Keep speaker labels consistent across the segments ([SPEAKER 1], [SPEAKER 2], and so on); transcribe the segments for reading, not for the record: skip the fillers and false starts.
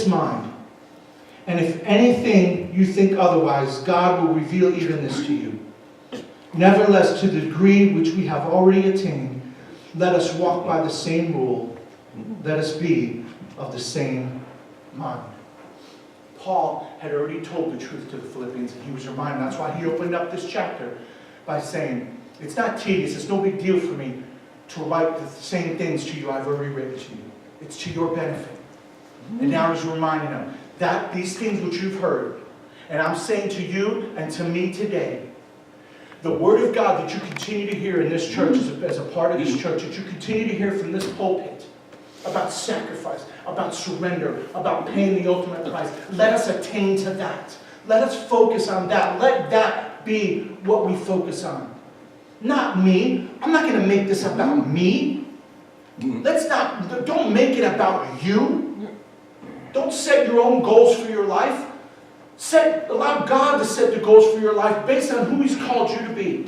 [SPEAKER 1] mind. And if anything you think otherwise, God will reveal even this to you. Nevertheless, to the degree which we have already attained, let us walk by the same rule. Let us be of the same mind. Paul had already told the truth to the Philippians, and he was reminded. That's why he opened up this chapter by saying, it's not tedious, it's no big deal for me to write the same things to you I've already written to you. It's to your benefit. And now he's reminding them that these things which you've heard, and I'm saying to you and to me today, the word of God that you continue to hear in this church as a part of this church, that you continue to hear from this pulpit, about sacrifice, about surrender, about paying the ultimate price. Let us attain to that. Let us focus on that. Let that be what we focus on. Not me. I'm not going to make this about me. Don't make it about you. Don't set your own goals for your life. Allow God to set the goals for your life based on who He's called you to be.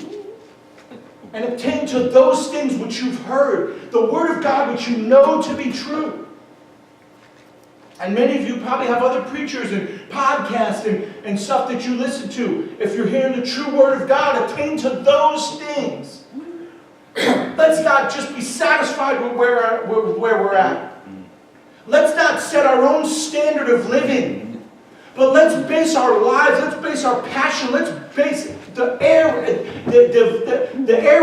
[SPEAKER 1] And obtain to those things which you've heard, the Word of God which you know to be true. And many of you probably have other preachers and podcasts and stuff that you listen to. If you're hearing the true Word of God, attain to those things. Let's not just be satisfied with where we're at. Let's not set our own standard of living. But let's base our lives, let's base our passion, let's base the air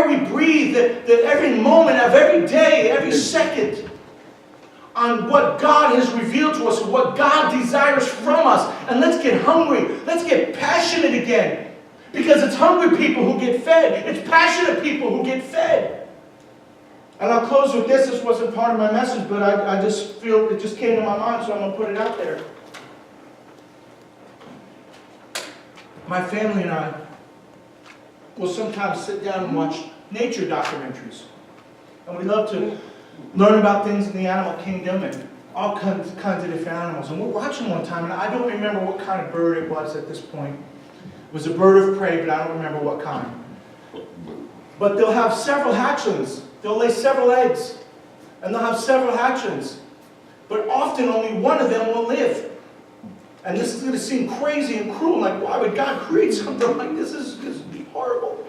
[SPEAKER 1] we breathe, every moment of every day, every second, on what God has revealed to us, and what God desires from us. And let's get hungry. Let's get passionate again. Because it's hungry people who get fed. It's passionate people who get fed. And I'll close with this. This wasn't part of my message, but I just feel it just came to my mind, so I'm going to put it out there. My family and I will sometimes sit down and watch nature documentaries. And we love to learn about things in the animal kingdom and all kinds of different animals. And we're watching one time, and I don't remember what kind of bird it was at this point. It was a bird of prey, but I don't remember what kind. But they'll have several hatchlings. They'll lay several eggs, and they'll have several hatchlings. But often only one of them will live. And this is going to seem crazy and cruel, like, why would God create something like this? This is horrible.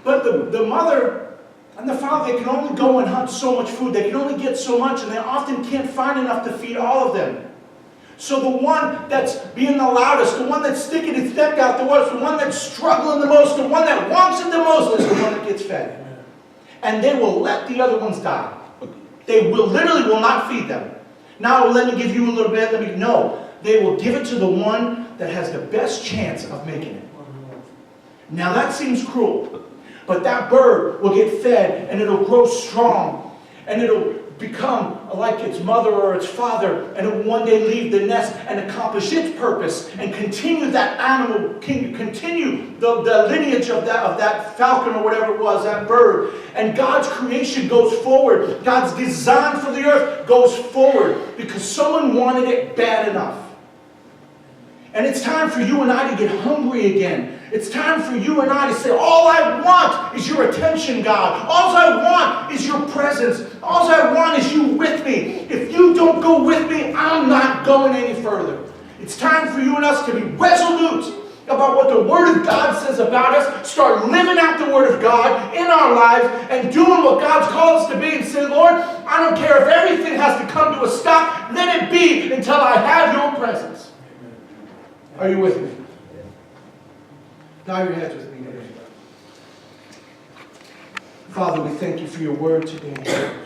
[SPEAKER 1] But the mother and the father, they can only go and hunt so much food. They can only get so much, and they often can't find enough to feed all of them. So the one that's being the loudest, the one that's sticking its neck out the worst, the one that's struggling the most, the one that wants it the most is the one that gets fed. And they will let the other ones die. They literally will not feed them. Now let me give you a little bit. No, they will give it to the one that has the best chance of making it. Now that seems cruel, but that bird will get fed and it'll grow strong and it'll become like its mother or its father, and it will one day leave the nest and accomplish its purpose and continue that animal kingdom, continue the lineage of that falcon or whatever it was, that bird. And God's creation goes forward. God's design for the earth goes forward because someone wanted it bad enough. And it's time for you and I to get hungry again. It's time for you and I to say, all I want is your attention, God. All I want is your presence. All I want is you with me. If you don't go with me, I'm not going any further. It's time for you and us to be resolute about what the Word of God says about us. Start living out the Word of God in our lives and doing what God's called us to be and say, Lord, I don't care if everything has to come to a stop. Let it be until I have your presence. Are you with me? Bow your heads with me today. Father, we thank you for your word today.